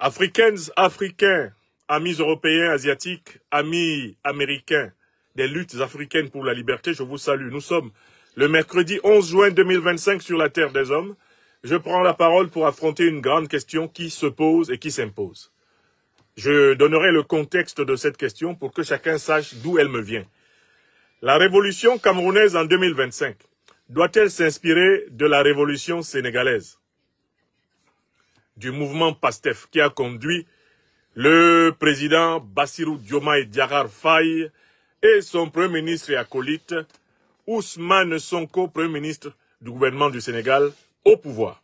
Africaines, Africains, amis européens, asiatiques, amis américains, des luttes africaines pour la liberté, je vous salue. Nous sommes le mercredi 11 juin 2025 sur la Terre des Hommes. Je prends la parole pour affronter une grande question qui se pose et qui s'impose. Je donnerai le contexte de cette question pour que chacun sache d'où elle me vient. La révolution camerounaise en 2025 doit-elle s'inspirer de la révolution sénégalaise, du mouvement PASTEF qui a conduit le président Bassirou Diomaye Diakhar Faye et son premier ministre et acolyte Ousmane Sonko, premier ministre du gouvernement du Sénégal, au pouvoir?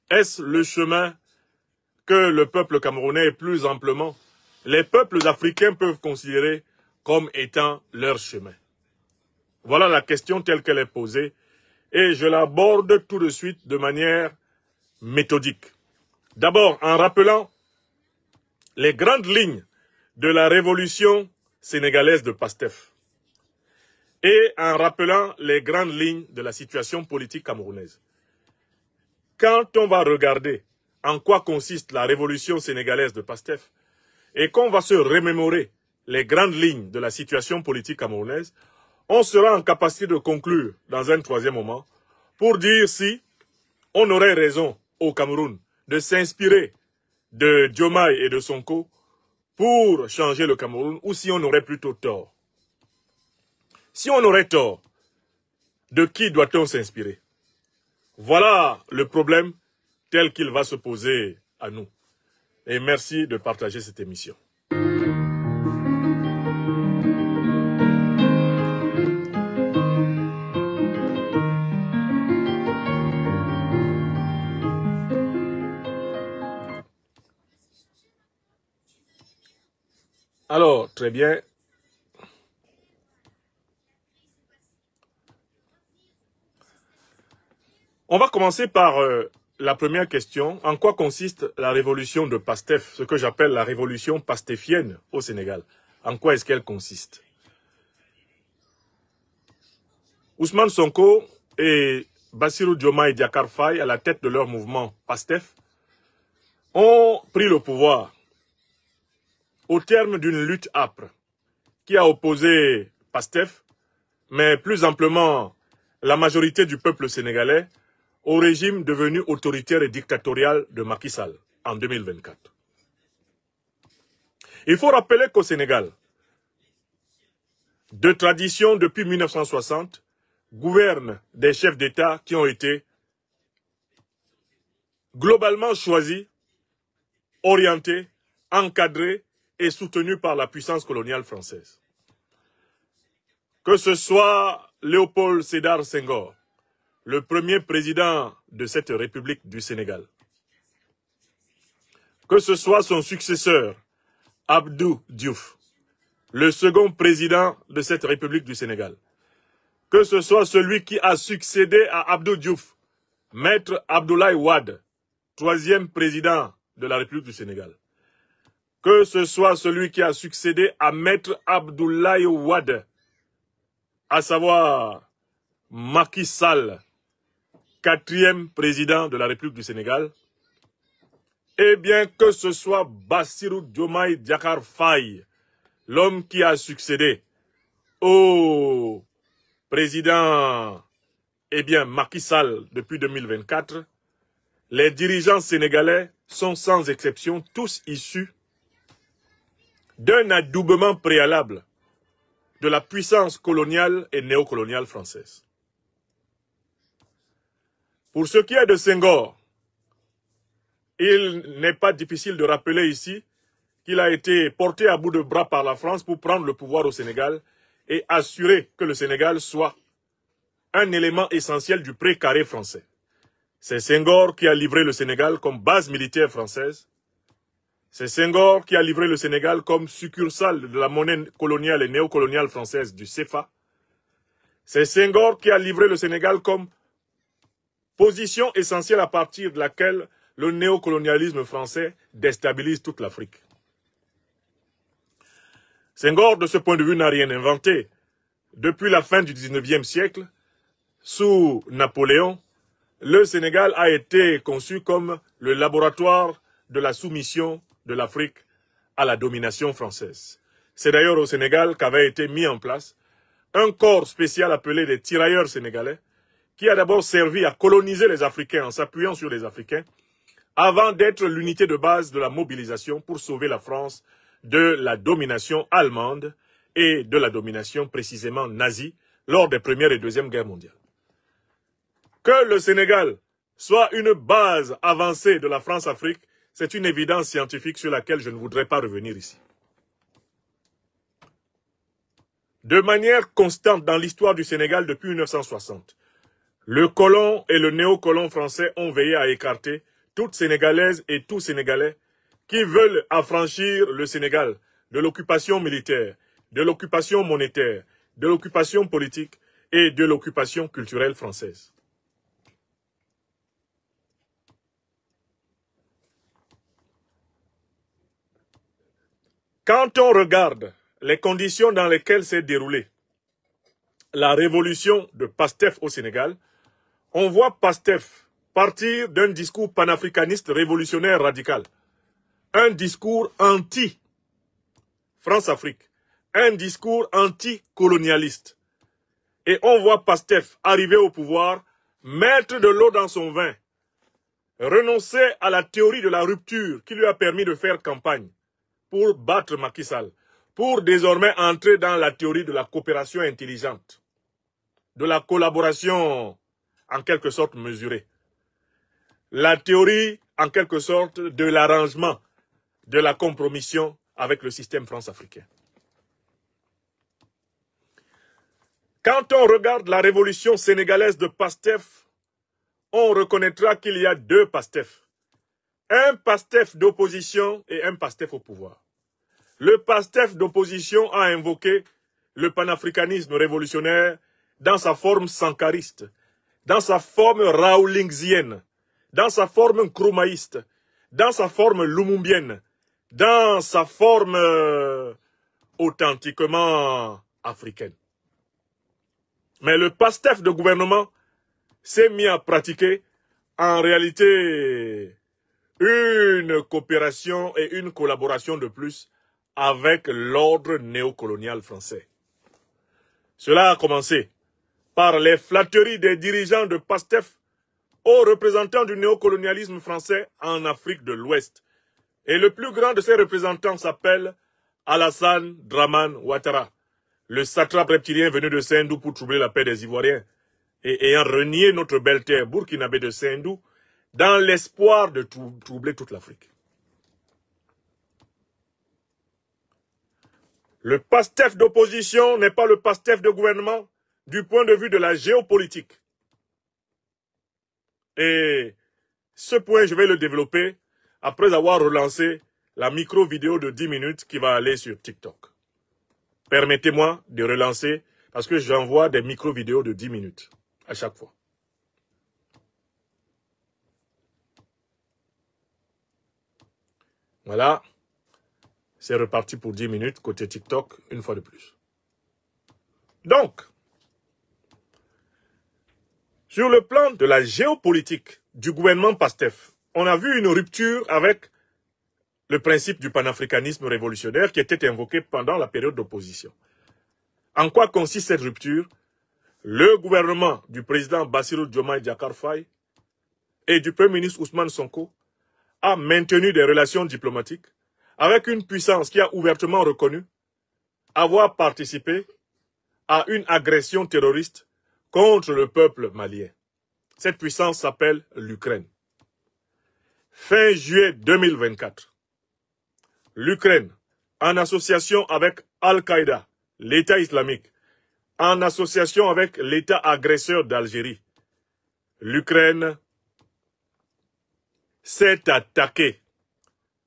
Est-ce le chemin que le peuple camerounais et plus amplement les peuples africains peuvent considérer comme étant leur chemin? Voilà la question telle qu'elle est posée et je l'aborde tout de suite de manière méthodique. D'abord, en rappelant les grandes lignes de la révolution sénégalaise de PASTEF et en rappelant les grandes lignes de la situation politique camerounaise. Quand on va regarder en quoi consiste la révolution sénégalaise de PASTEF et qu'on va se remémorer les grandes lignes de la situation politique camerounaise, on sera en capacité de conclure dans un troisième moment pour dire si on aurait raison au Cameroun de s'inspirer de Diomaye et de Sonko pour changer le Cameroun ou si on aurait plutôt tort. Si on aurait tort, de qui doit-on s'inspirer? Voilà le problème tel qu'il va se poser à nous. Et merci de partager cette émission. Alors, très bien. On va commencer par la première question. En quoi consiste la révolution de PASTEF, ce que j'appelle la révolution pastéfienne au Sénégal? En quoi est-ce qu'elle consiste? Ousmane Sonko et Bassirou Diomaye Diakhar Faye, à la tête de leur mouvement PASTEF, ont pris le pouvoir au terme d'une lutte âpre qui a opposé PASTEF, mais plus amplement la majorité du peuple sénégalais, au régime devenu autoritaire et dictatorial de Macky Sall en 2024. Il faut rappeler qu'au Sénégal, de tradition depuis 1960, gouvernent des chefs d'État qui ont été globalement choisis, orientés, encadrés et soutenus par la puissance coloniale française. Que ce soit Léopold Sédar Senghor, le premier président de cette République du Sénégal, que ce soit son successeur, Abdou Diouf, le second président de cette République du Sénégal, que ce soit celui qui a succédé à Abdou Diouf, Maître Abdoulaye Wade, troisième président de la République du Sénégal, que ce soit celui qui a succédé à Maître Abdoulaye Wade, à savoir Macky Sall, quatrième président de la République du Sénégal, et bien que ce soit Bassirou Diomaye Diakhar Faye, l'homme qui a succédé au président Macky Sall depuis 2024, les dirigeants sénégalais sont sans exception tous issus d'un adoubement préalable de la puissance coloniale et néocoloniale française. Pour ce qui est de Senghor, il n'est pas difficile de rappeler ici qu'il a été porté à bout de bras par la France pour prendre le pouvoir au Sénégal et assurer que le Sénégal soit un élément essentiel du précaré français. C'est Senghor qui a livré le Sénégal comme base militaire française. C'est Senghor qui a livré le Sénégal comme succursale de la monnaie coloniale et néocoloniale française du CFA. C'est Senghor qui a livré le Sénégal comme position essentielle à partir de laquelle le néocolonialisme français déstabilise toute l'Afrique. Senghor, de ce point de vue, n'a rien inventé. Depuis la fin du 19e siècle, sous Napoléon, le Sénégal a été conçu comme le laboratoire de la soumission de l'Afrique à la domination française. C'est d'ailleurs au Sénégal qu'avait été mis en place un corps spécial appelé les tirailleurs sénégalais, qui a d'abord servi à coloniser les Africains en s'appuyant sur les Africains, avant d'être l'unité de base de la mobilisation pour sauver la France de la domination allemande et de la domination précisément nazie lors des Premières et Deuxièmes Guerres mondiales. Que le Sénégal soit une base avancée de la France-Afrique, c'est une évidence scientifique sur laquelle je ne voudrais pas revenir ici. De manière constante dans l'histoire du Sénégal depuis 1960, le colon et le néocolon français ont veillé à écarter toute Sénégalaise et tout Sénégalais qui veulent affranchir le Sénégal de l'occupation militaire, de l'occupation monétaire, de l'occupation politique et de l'occupation culturelle française. Quand on regarde les conditions dans lesquelles s'est déroulée la révolution de Pastef au Sénégal, on voit Pastef partir d'un discours panafricaniste révolutionnaire radical, un discours anti-France-Afrique, un discours anti-colonialiste. Et on voit Pastef arriver au pouvoir, mettre de l'eau dans son vin, renoncer à la théorie de la rupture qui lui a permis de faire campagne pour battre Macky Sall, pour désormais entrer dans la théorie de la coopération intelligente, de la collaboration en quelque sorte mesurée. La théorie, en quelque sorte, de l'arrangement, de la compromission avec le système france-africain. Quand on regarde la révolution sénégalaise de Pastef, on reconnaîtra qu'il y a deux Pastef. Un Pastef d'opposition et un Pastef au pouvoir. Le Pastef d'opposition a invoqué le panafricanisme révolutionnaire dans sa forme sankariste, dans sa forme raoulingsienne, dans sa forme nkrumahiste, dans sa forme lumumbienne, dans sa forme authentiquement africaine. Mais le Pastef de gouvernement s'est mis à pratiquer en réalité une coopération et une collaboration de plus avec l'ordre néocolonial français. Cela a commencé par les flatteries des dirigeants de Pastef aux représentants du néocolonialisme français en Afrique de l'Ouest. Et le plus grand de ces représentants s'appelle Alassane Dramane Ouattara, le satrape reptilien venu de Sendou pour troubler la paix des Ivoiriens et ayant renié notre belle terre burkinabé de Sendou dans l'espoir de troubler toute l'Afrique. Le Pastef d'opposition n'est pas le Pastef de gouvernement du point de vue de la géopolitique. Et ce point, je vais le développer après avoir relancé la micro-vidéo de 10 minutes qui va aller sur TikTok. Permettez-moi de relancer parce que j'envoie des micro-vidéos de 10 minutes à chaque fois. Voilà. C'est reparti pour 10 minutes côté TikTok, une fois de plus. Donc, sur le plan de la géopolitique du gouvernement Pastef, on a vu une rupture avec le principe du panafricanisme révolutionnaire qui était invoqué pendant la période d'opposition. En quoi consiste cette rupture? Le gouvernement du président Bassirou Diomaye Diakhar Faye et du premier ministre Ousmane Sonko a maintenu des relations diplomatiques avec une puissance qui a ouvertement reconnu avoir participé à une agression terroriste contre le peuple malien. Cette puissance s'appelle l'Ukraine. Fin juillet 2024, l'Ukraine, en association avec Al-Qaïda, l'État islamique, en association avec l'État agresseur d'Algérie, l'Ukraine s'est attaquée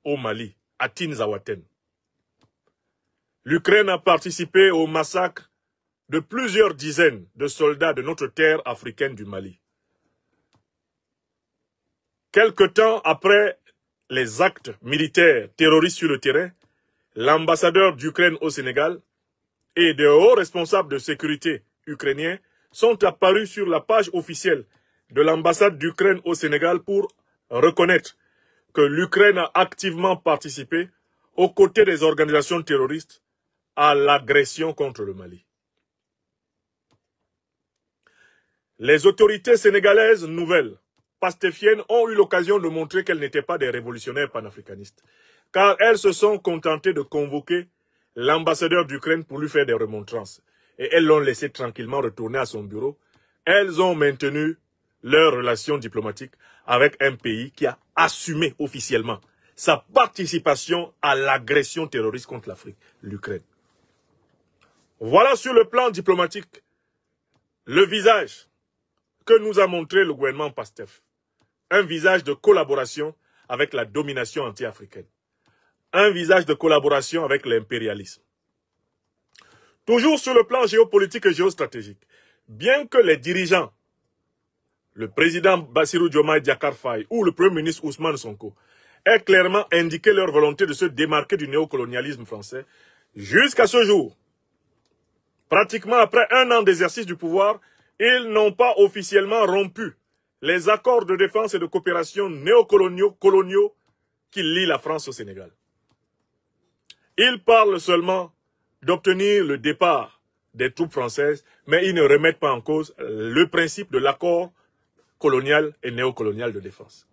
au Mali, à Tinzaouaten. L'Ukraine a participé au massacre de plusieurs dizaines de soldats de notre terre africaine du Mali. Quelque temps après les actes militaires terroristes sur le terrain, l'ambassadeur d'Ukraine au Sénégal et de hauts responsables de sécurité ukrainiens sont apparus sur la page officielle de l'ambassade d'Ukraine au Sénégal pour reconnaître que l'Ukraine a activement participé, aux côtés des organisations terroristes, à l'agression contre le Mali. Les autorités sénégalaises nouvelles, pastéfiennes, ont eu l'occasion de montrer qu'elles n'étaient pas des révolutionnaires panafricanistes, car elles se sont contentées de convoquer l'ambassadeur d'Ukraine pour lui faire des remontrances. Et elles l'ont laissé tranquillement retourner à son bureau. Elles ont maintenu leurs relations diplomatiques avec un pays qui a assumé officiellement sa participation à l'agression terroriste contre l'Afrique, l'Ukraine. Voilà sur le plan diplomatique le visage que nous a montré le gouvernement Pastef. Un visage de collaboration avec la domination anti-africaine. Un visage de collaboration avec l'impérialisme. Toujours sur le plan géopolitique et géostratégique, bien que les dirigeants, le président Bassirou Diomaye Diakhar Faye ou le premier ministre Ousmane Sonko, aient clairement indiqué leur volonté de se démarquer du néocolonialisme français, jusqu'à ce jour, pratiquement après un an d'exercice du pouvoir, ils n'ont pas officiellement rompu les accords de défense et de coopération néocoloniaux qui lient la France au Sénégal. Ils parlent seulement d'obtenir le départ des troupes françaises, mais ils ne remettent pas en cause le principe de l'accord colonial et néocolonial de défense.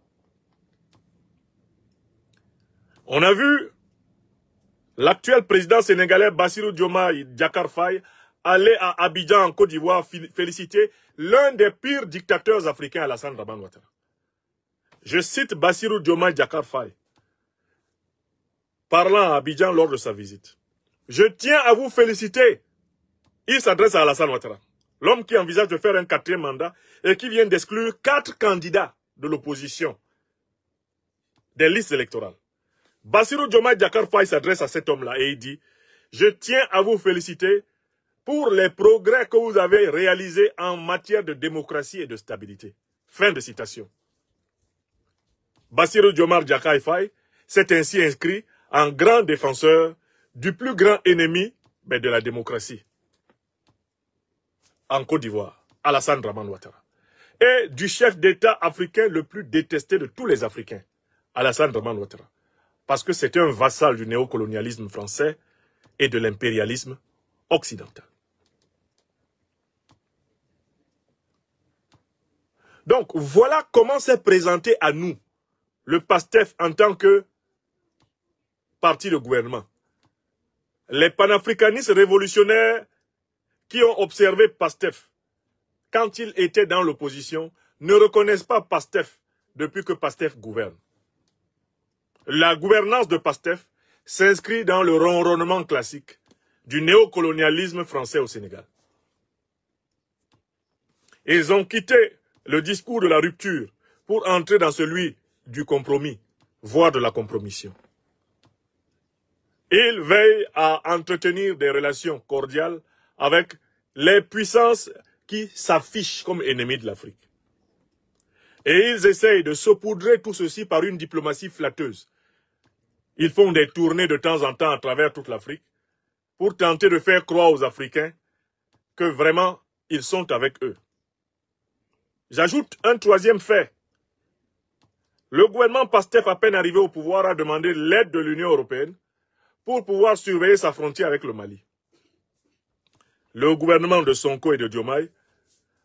On a vu l'actuel président sénégalais Bassirou Diomaye Diakhar Faye aller à Abidjan en Côte d'Ivoire féliciter l'un des pires dictateurs africains, Alassane Dramane Ouattara. Je cite Bassirou Diomaye Diakhar Faye, parlant à Abidjan lors de sa visite. Je tiens à vous féliciter. Il s'adresse à Alassane Ouattara, l'homme qui envisage de faire un 4e mandat et qui vient d'exclure 4 candidats de l'opposition des listes électorales. Bassirou Diomaye Diakhar Faye s'adresse à cet homme-là et il dit « Je tiens à vous féliciter pour les progrès que vous avez réalisés en matière de démocratie et de stabilité. » Fin de citation. Bassirou Diomaye Diakhar Faye s'est ainsi inscrit en grand défenseur du plus grand ennemi de la démocratie en Côte d'Ivoire, Alassane Dramane Ouattara, et du chef d'État africain le plus détesté de tous les Africains, Alassane Dramane Ouattara, parce que c'est un vassal du néocolonialisme français et de l'impérialisme occidental. Donc, voilà comment s'est présenté à nous le PASTEF en tant que parti de gouvernement. Les panafricanistes révolutionnaires qui ont observé PASTEF quand il était dans l'opposition ne reconnaissent pas PASTEF depuis que PASTEF gouverne. La gouvernance de PASTEF s'inscrit dans le ronronnement classique du néocolonialisme français au Sénégal. Ils ont quitté le discours de la rupture pour entrer dans celui du compromis, voire de la compromission. Ils veillent à entretenir des relations cordiales avec les puissances qui s'affichent comme ennemis de l'Afrique. Et ils essayent de saupoudrer tout ceci par une diplomatie flatteuse. Ils font des tournées de temps en temps à travers toute l'Afrique pour tenter de faire croire aux Africains que vraiment ils sont avec eux. J'ajoute un 3e fait. Le gouvernement PASTEF, à peine arrivé au pouvoir, a demandé l'aide de l'Union européenne pour pouvoir surveiller sa frontière avec le Mali. Le gouvernement de Sonko et de Diomaye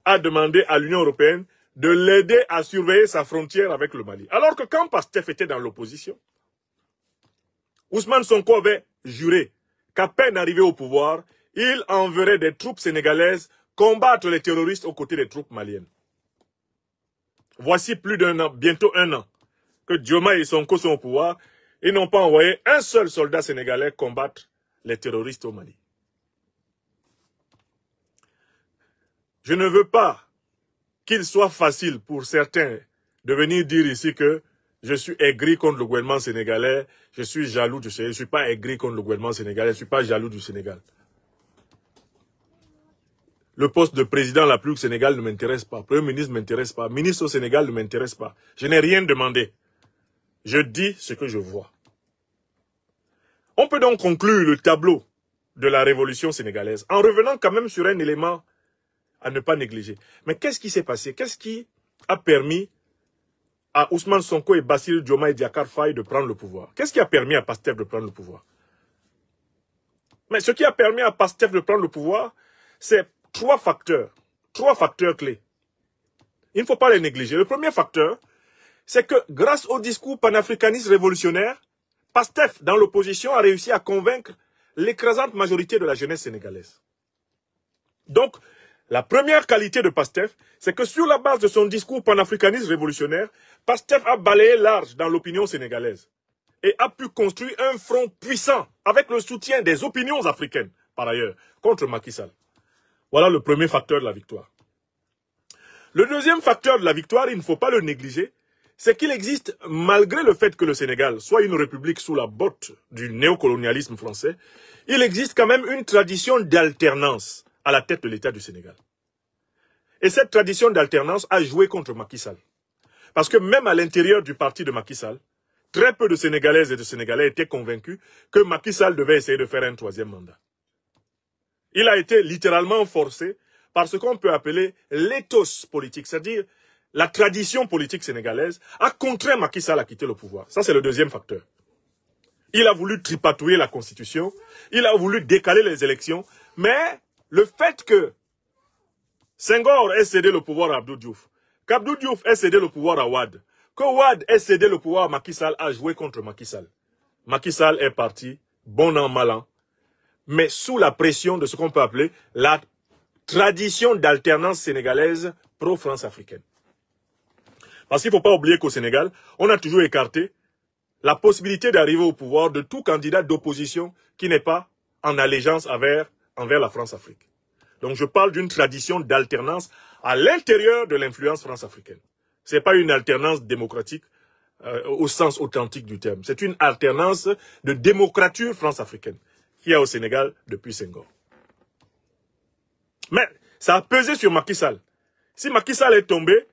a demandé à l'Union européenne de l'aider à surveiller sa frontière avec le Mali. Alors que quand PASTEF était dans l'opposition, Ousmane Sonko avait juré qu'à peine arrivé au pouvoir, il enverrait des troupes sénégalaises combattre les terroristes aux côtés des troupes maliennes. Voici plus d'un an, bientôt un an, que Diomaye et Sonko sont au pouvoir. Ils n'ont pas envoyé un seul soldat sénégalais combattre les terroristes au Mali. Je ne veux pas qu'il soit facile pour certains de venir dire ici que je suis aigri contre le gouvernement sénégalais, je suis jaloux du Sénégal. Je ne suis pas aigri contre le gouvernement sénégalais, je ne suis pas jaloux du Sénégal. Le poste de président la plus au Sénégal ne m'intéresse pas. Premier ministre ne m'intéresse pas. Ministre au Sénégal ne m'intéresse pas. Je n'ai rien demandé. Je dis ce que je vois. On peut donc conclure le tableau de la révolution sénégalaise en revenant quand même sur un élément à ne pas négliger. Mais qu'est-ce qui s'est passé? Qu'est-ce qui a permis à Ousmane Sonko et Bassirou Diomaye Diakhar Faye de prendre le pouvoir? Qu'est-ce qui a permis à PASTEF de prendre le pouvoir? Mais ce qui a permis à PASTEF de prendre le pouvoir, c'est trois facteurs clés. Il ne faut pas les négliger. Le premier facteur, c'est que grâce au discours panafricaniste révolutionnaire, PASTEF, dans l'opposition, a réussi à convaincre l'écrasante majorité de la jeunesse sénégalaise. Donc, la première qualité de PASTEF, c'est que sur la base de son discours panafricaniste révolutionnaire, PASTEF a balayé large dans l'opinion sénégalaise et a pu construire un front puissant avec le soutien des opinions africaines, par ailleurs, contre Macky Sall. Voilà le premier facteur de la victoire. Le deuxième facteur de la victoire, il ne faut pas le négliger, c'est qu'il existe, malgré le fait que le Sénégal soit une république sous la botte du néocolonialisme français, il existe quand même une tradition d'alternance à la tête de l'État du Sénégal. Et cette tradition d'alternance a joué contre Macky Sall. Parce que même à l'intérieur du parti de Macky Sall, très peu de Sénégalaises et de Sénégalais étaient convaincus que Macky Sall devait essayer de faire un troisième mandat. Il a été littéralement forcé par ce qu'on peut appeler l'éthos politique, c'est-à-dire la tradition politique sénégalaise, a contraint Macky Sall à quitter le pouvoir. Ça, c'est le deuxième facteur. Il a voulu tripatouiller la Constitution, il a voulu décaler les élections, mais le fait que Senghor ait cédé le pouvoir à Abdou Diouf, qu'Abdou Diouf ait cédé le pouvoir à Wade, que Wade ait cédé le pouvoir à Macky Sall, a joué contre Macky Sall. Macky Sall est parti, bon an, mal an, mais sous la pression de ce qu'on peut appeler la tradition d'alternance sénégalaise pro-France africaine. Parce qu'il ne faut pas oublier qu'au Sénégal, on a toujours écarté la possibilité d'arriver au pouvoir de tout candidat d'opposition qui n'est pas en allégeance envers la France-Afrique. Donc je parle d'une tradition d'alternance à l'intérieur de l'influence France-africaine. Ce n'est pas une alternance démocratique au sens authentique du terme. C'est une alternance de démocrature France-africaine qu'il y a au Sénégal depuis Senghor. Mais ça a pesé sur Macky Sall. Si Macky Sall est tombé,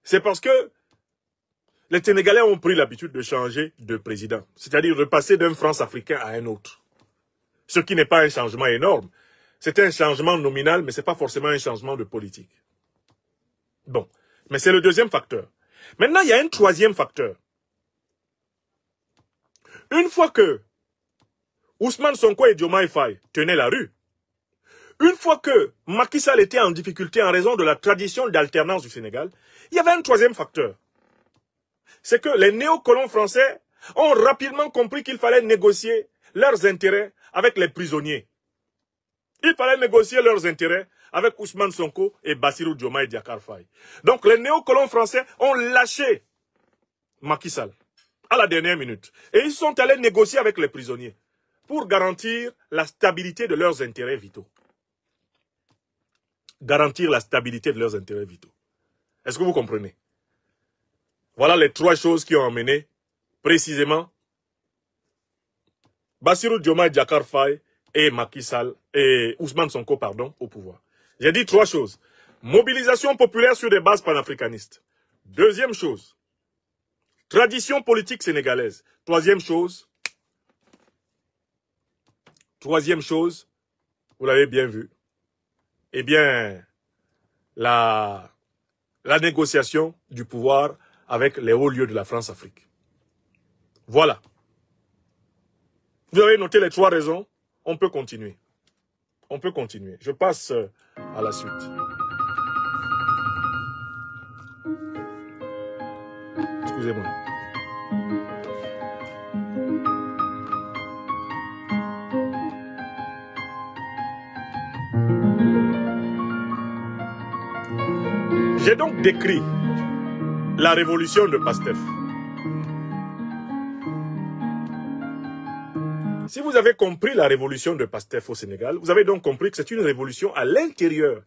c'est parce que les Sénégalais ont pris l'habitude de changer de président, c'est-à-dire de passer d'un France-africain à un autre. Ce qui n'est pas un changement énorme. C'est un changement nominal, mais ce n'est pas forcément un changement de politique. Bon, mais c'est le deuxième facteur. Maintenant, il y a un troisième facteur. Une fois que Ousmane Sonko et Diomaye Faye tenaient la rue, une fois que Macky Sall était en difficulté en raison de la tradition d'alternance du Sénégal, il y avait un troisième facteur. C'est que les néocolons français ont rapidement compris qu'il fallait négocier leurs intérêts avec les prisonniers. Il fallait négocier leurs intérêts avec Ousmane Sonko et Bassirou Diomaye Diakhar Faye. Donc les néocolons français ont lâché Macky Sall à la dernière minute. Et ils sont allés négocier avec les prisonniers pour garantir la stabilité de leurs intérêts vitaux. Garantir la stabilité de leurs intérêts vitaux. Est-ce que vous comprenez? Voilà les trois choses qui ont amené précisément Bassirou Diomaye Diakhar Faye et Macky Sall et Ousmane Sonko, au pouvoir. J'ai dit trois choses. Mobilisation populaire sur des bases panafricanistes. Deuxième chose, tradition politique sénégalaise. Troisième chose, vous l'avez bien vu, eh bien, la négociation du pouvoir avec les hauts lieux de la France-Afrique. Voilà. Vous avez noté les trois raisons. On peut continuer. On peut continuer. Je passe à la suite. Excusez-moi. J'ai donc décrit la révolution de PASTEF. Si vous avez compris la révolution de PASTEF au Sénégal, vous avez donc compris que c'est une révolution à l'intérieur,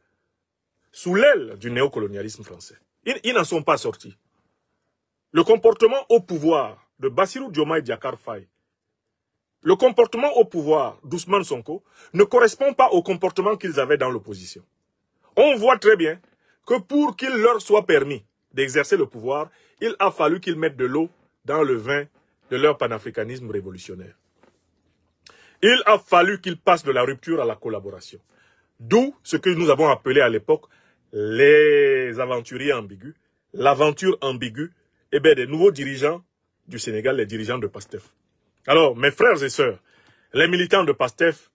sous l'aile du néocolonialisme français. Ils n'en sont pas sortis. Le comportement au pouvoir de Bassirou Diomaye Diakhar Faye, le comportement au pouvoir d'Ousmane Sonko ne correspond pas au comportement qu'ils avaient dans l'opposition. On voit très bien que pour qu'il leur soit permis d'exercer le pouvoir, il a fallu qu'ils mettent de l'eau dans le vin de leur panafricanisme révolutionnaire. Il a fallu qu'ils passent de la rupture à la collaboration. D'où ce que nous avons appelé à l'époque les aventuriers ambigus, l'aventure ambiguë eh bien, des nouveaux dirigeants du Sénégal, les dirigeants de PASTEF. Alors, mes frères et sœurs, les militants de PASTEF,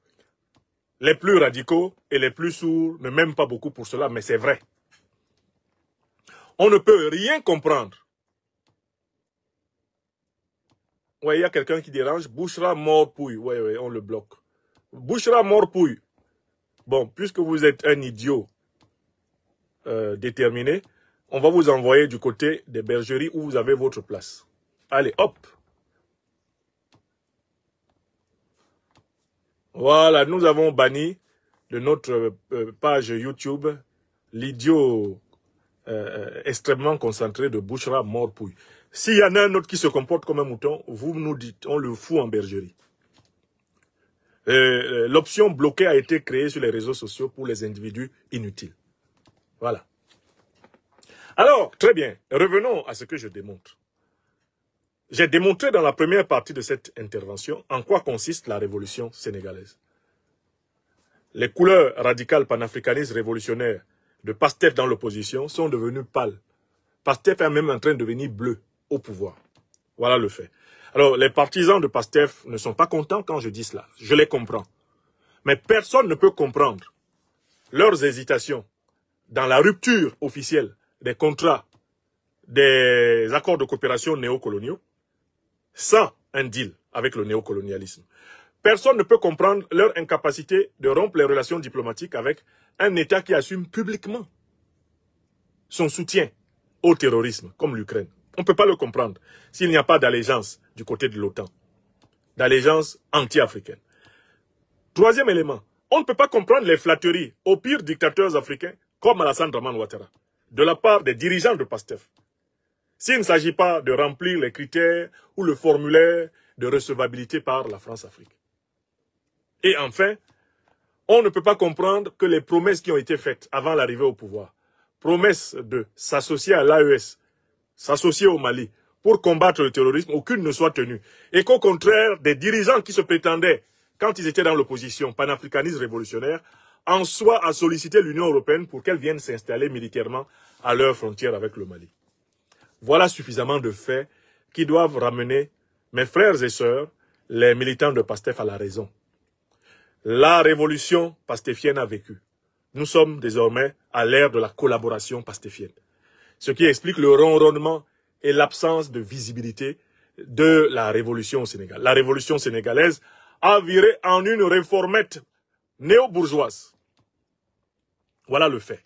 les plus radicaux et les plus sourds ne m'aiment pas beaucoup pour cela, mais c'est vrai. On ne peut rien comprendre. Ouais, il y a quelqu'un qui dérange. Bouchra mort pouille. Ouais, on le bloque. Bouchra mort pouille. Bon, puisque vous êtes un idiot déterminé, on va vous envoyer du côté des bergeries où vous avez votre place. Allez, hop. Voilà, nous avons banni de notre page YouTube l'idiot extrêmement concentré de Bouchra mort-pouille. S'il y en a un autre qui se comporte comme un mouton, vous nous dites, on le fout en bergerie. L'option bloquée a été créée sur les réseaux sociaux pour les individus inutiles. Voilà. Alors, très bien, revenons à ce que je démontre. J'ai démontré dans la première partie de cette intervention en quoi consiste la révolution sénégalaise. Les couleurs radicales panafricanistes révolutionnaires de PASTEF dans l'opposition sont devenues pâles. PASTEF est même en train de devenir bleu au pouvoir. Voilà le fait. Alors, les partisans de PASTEF ne sont pas contents quand je dis cela. Je les comprends. Mais personne ne peut comprendre leurs hésitations dans la rupture officielle des contrats, des accords de coopération néocoloniaux, sans un deal avec le néocolonialisme. Personne ne peut comprendre leur incapacité de rompre les relations diplomatiques avec un État qui assume publiquement son soutien au terrorisme, comme l'Ukraine. On ne peut pas le comprendre s'il n'y a pas d'allégeance du côté de l'OTAN, d'allégeance anti-africaine. Troisième élément, on ne peut pas comprendre les flatteries aux pires dictateurs africains comme Alassane Dramane Ouattara, de la part des dirigeants de PASTEF. S'il ne s'agit pas de remplir les critères ou le formulaire de recevabilité par la France-Afrique. Et enfin, on ne peut pas comprendre que les promesses qui ont été faites avant l'arrivée au pouvoir, promesses de s'associer à l'AES, s'associer au Mali pour combattre le terrorisme, aucune ne soit tenue. Et qu'au contraire, des dirigeants qui se prétendaient, quand ils étaient dans l'opposition panafricaniste révolutionnaire, en soient à solliciter l'Union européenne pour qu'elle vienne s'installer militairement à leur frontière avec le Mali. Voilà suffisamment de faits qui doivent ramener mes frères et sœurs, les militants de PASTEF, à la raison. La révolution pastéfienne a vécu. Nous sommes désormais à l'ère de la collaboration pastéfienne. Ce qui explique le ronronnement et l'absence de visibilité de la révolution au Sénégal. La révolution sénégalaise a viré en une réformette néo-bourgeoise. Voilà le fait.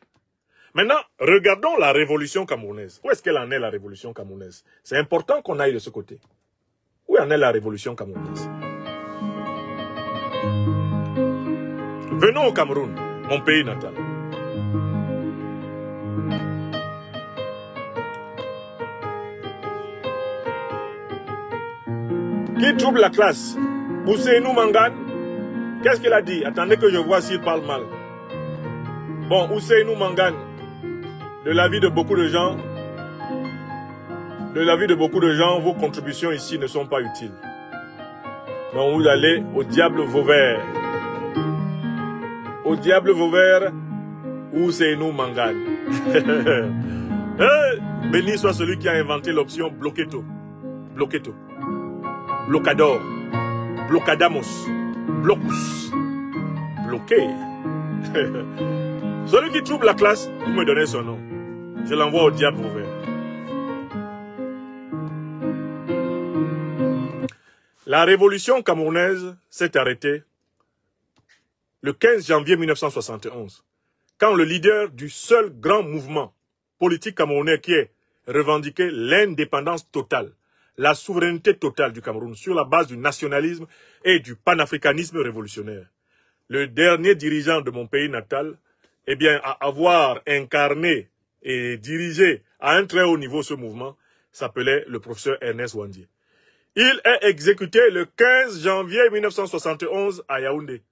Maintenant, regardons la révolution camerounaise. Où est-ce qu'elle en est, la révolution camerounaise? C'est important qu'on aille de ce côté. Où en est la révolution camerounaise? Venons au Cameroun, mon pays natal. Qui trouble la classe? Ousseynou Mangane? Qu'est-ce qu'il a dit? Attendez que je vois s'il parle mal. Bon, Ousseynou Mangane, de l'avis de beaucoup de gens, vos contributions ici ne sont pas utiles. Donc vous allez au diable Vauvert. Au diable Vauvert, Ousseynou Mangane. Béni soit celui qui a inventé l'option Bloqueto. Bloqueto. Blocador. Blocadamos. Blocus. Bloqué. Celui qui trouble la classe, vous me donnez son nom. Je l'envoie au diable Vauvert. La révolution camerounaise s'est arrêtée le 15 janvier 1971, quand le leader du seul grand mouvement politique camerounais qui ait revendiqué l'indépendance totale, la souveraineté totale du Cameroun sur la base du nationalisme et du panafricanisme révolutionnaire. Le dernier dirigeant de mon pays natal, eh bien, à avoir incarné et dirigé à un très haut niveau ce mouvement, s'appelait le professeur Ernest Ouandié. Il est exécuté le 15 janvier 1971 à Yaoundé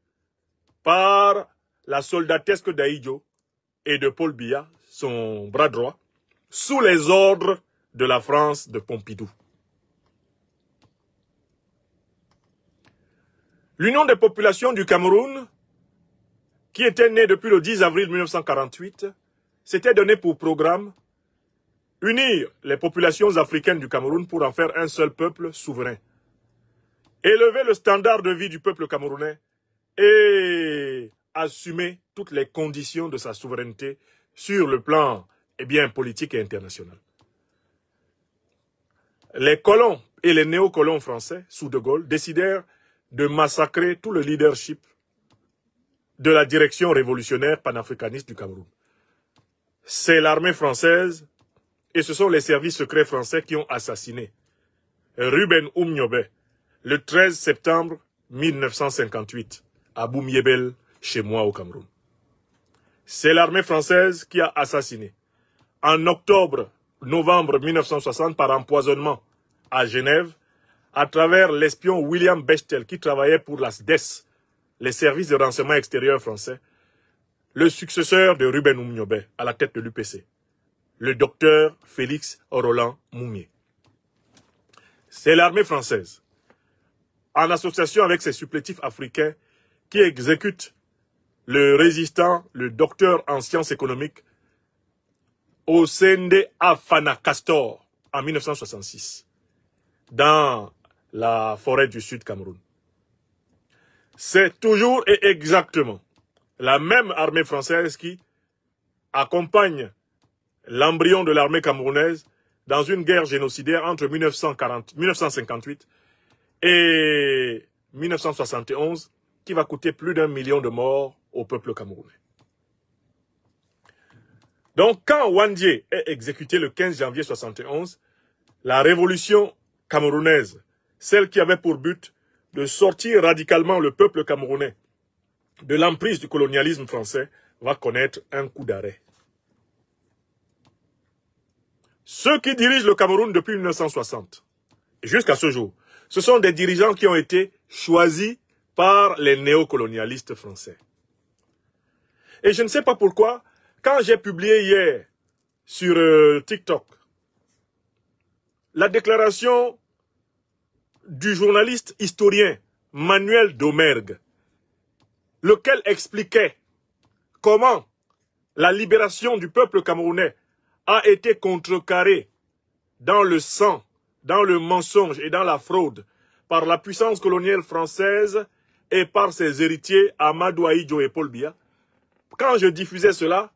par la soldatesque d'Aïdjo et de Paul Biya, son bras droit, sous les ordres de la France de Pompidou. L'Union des populations du Cameroun, qui était née depuis le 10 avril 1948, s'était donné pour programme unir les populations africaines du Cameroun pour en faire un seul peuple souverain. Élever le standard de vie du peuple camerounais et assumer toutes les conditions de sa souveraineté sur le plan politique et international. Les colons et les néocolons français, sous De Gaulle, décidèrent de massacrer tout le leadership de la direction révolutionnaire panafricaniste du Cameroun. C'est l'armée française et ce sont les services secrets français qui ont assassiné Ruben Oumniobé le 13 septembre 1958 à Boumiébel, chez moi au Cameroun. C'est l'armée française qui a assassiné en novembre 1960 par empoisonnement à Genève à travers l'espion William Bechtel qui travaillait pour la SDES, les services de renseignement extérieur français, le successeur de Ruben Oumniobé à la tête de l'UPC, le docteur Félix Roland Moumié. C'est l'armée française, en association avec ses supplétifs africains, qui exécute le résistant, le docteur en sciences économiques, Osende Afana Castor, en 1966, dans la forêt du Sud Cameroun. C'est toujours et exactement la même armée française qui accompagne l'embryon de l'armée camerounaise dans une guerre génocidaire entre 1958 et 1971 qui va coûter plus d'1 million de morts au peuple camerounais. Donc, quand Wandié est exécuté le 15 janvier 1971, la révolution camerounaise, celle qui avait pour but de sortir radicalement le peuple camerounais de l'emprise du colonialisme français, va connaître un coup d'arrêt. Ceux qui dirigent le Cameroun depuis 1960, jusqu'à ce jour, ce sont des dirigeants qui ont été choisis par les néocolonialistes français. Et je ne sais pas pourquoi, quand j'ai publié hier sur TikTok la déclaration du journaliste historien Manuel Domergue, lequel expliquait comment la libération du peuple camerounais a été contrecarrée dans le sang, dans le mensonge et dans la fraude par la puissance coloniale française et par ses héritiers Amadou Ahidjo et Paul Biya. Quand je diffusais cela,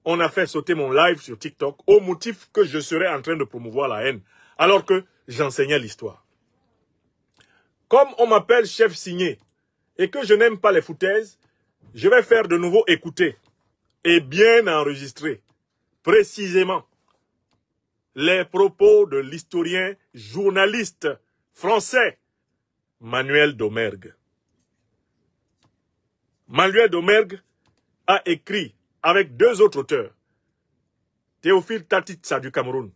on a fait sauter mon live sur TikTok au motif que je serais en train de promouvoir la haine, alors que j'enseignais l'histoire. Comme on m'appelle chef signé et que je n'aime pas les foutaises, je vais faire de nouveau écouter et bien enregistrer précisément les propos de l'historien journaliste français Manuel Domergue. Manuel Domergue a écrit avec 2 autres auteurs, Théophile Tatitsa du Cameroun,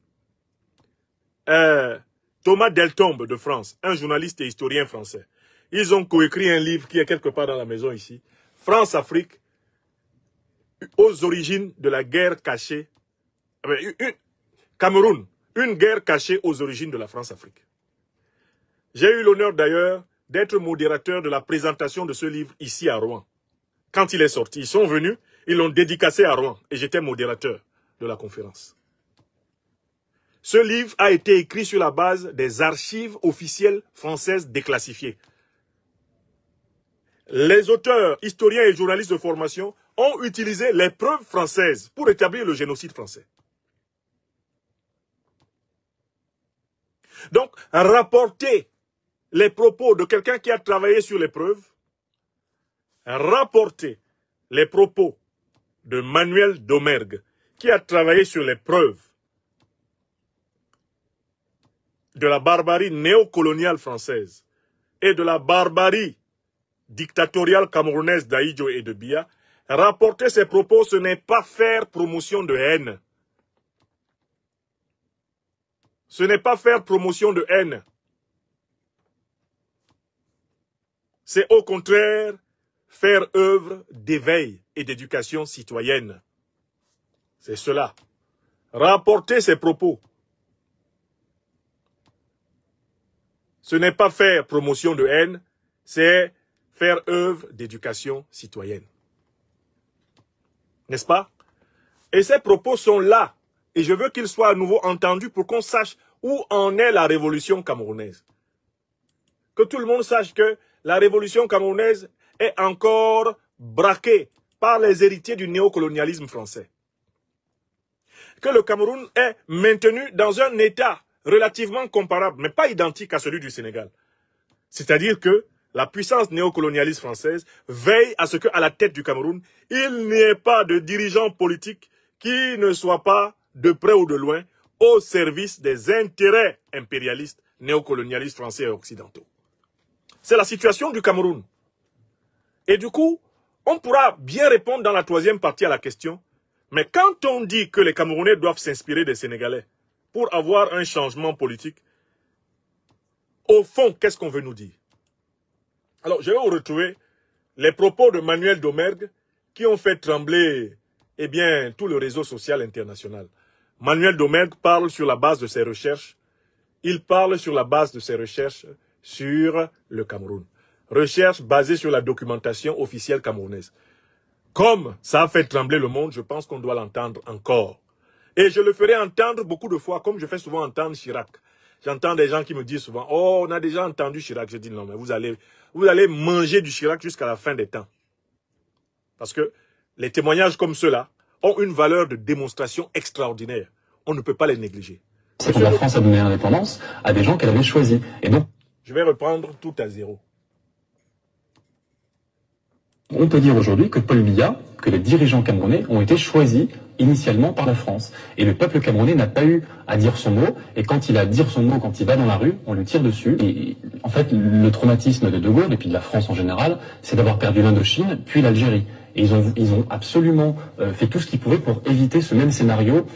Thomas Deltombe de France, un journaliste et historien français. Ils ont coécrit un livre qui est quelque part dans la maison ici, France-Afrique, aux origines de la guerre cachée, Cameroun, une guerre cachée aux origines de la France-Afrique. J'ai eu l'honneur d'ailleurs d'être modérateur de la présentation de ce livre ici à Rouen. Quand il est sorti, ils sont venus, ils l'ont dédicacé à Rouen et j'étais modérateur de la conférence. Ce livre a été écrit sur la base des archives officielles françaises déclassifiées. Les auteurs, historiens et journalistes de formation ont utilisé les preuves françaises pour établir le génocide français. Donc, rapporter les propos de quelqu'un qui a travaillé sur les preuves, rapporter les propos de Manuel Domergue, qui a travaillé sur les preuves de la barbarie néocoloniale française et de la barbarie dictatoriale camerounaise d'Ahidjo et de Biya, rapporter ces propos, ce n'est pas faire promotion de haine. Ce n'est pas faire promotion de haine. C'est au contraire faire œuvre d'éveil et d'éducation citoyenne. C'est cela. Rapporter ces propos. Ce n'est pas faire promotion de haine, c'est faire œuvre d'éducation citoyenne. N'est-ce pas? Et ces propos sont là. Et je veux qu'il soit à nouveau entendu pour qu'on sache où en est la révolution camerounaise. Que tout le monde sache que la révolution camerounaise est encore braquée par les héritiers du néocolonialisme français. Que le Cameroun est maintenu dans un état relativement comparable, mais pas identique à celui du Sénégal. C'est-à-dire que la puissance néocolonialiste française veille à ce qu'à la tête du Cameroun, il n'y ait pas de dirigeant politique qui ne soit pas, de près ou de loin, au service des intérêts impérialistes, néocolonialistes français et occidentaux. C'est la situation du Cameroun. Et du coup, on pourra bien répondre dans la troisième partie à la question, mais quand on dit que les Camerounais doivent s'inspirer des Sénégalais pour avoir un changement politique, au fond, qu'est-ce qu'on veut nous dire? Alors, je vais vous retrouver les propos de Manuel Domergue qui ont fait trembler, eh bien, tout le réseau social international. Manuel Domergue parle sur la base de ses recherches. Il parle sur la base de ses recherches sur le Cameroun. Recherches basées sur la documentation officielle camerounaise. Comme ça a fait trembler le monde, je pense qu'on doit l'entendre encore. Et je le ferai entendre beaucoup de fois, comme je fais souvent entendre Chirac. J'entends des gens qui me disent souvent, oh, on a déjà entendu Chirac. Je dis non, mais vous allez manger du Chirac jusqu'à la fin des temps. Parce que les témoignages comme ceux-là ont une valeur de démonstration extraordinaire. On ne peut pas les négliger. C'est quand la France a donné l'indépendance à des gens qu'elle avait choisis. Et donc, je vais reprendre tout à zéro. On peut dire aujourd'hui que Paul Biya, que les dirigeants camerounais ont été choisis initialement par la France. Et le peuple camerounais n'a pas eu à dire son mot. Et quand il a à dire son mot, quand il va dans la rue, on lui tire dessus. Et en fait, le traumatisme de De Gaulle, et puis de la France en général, c'est d'avoir perdu l'Indochine, puis l'Algérie. Et ils ont absolument fait tout ce qu'ils pouvaient pour éviter ce même scénario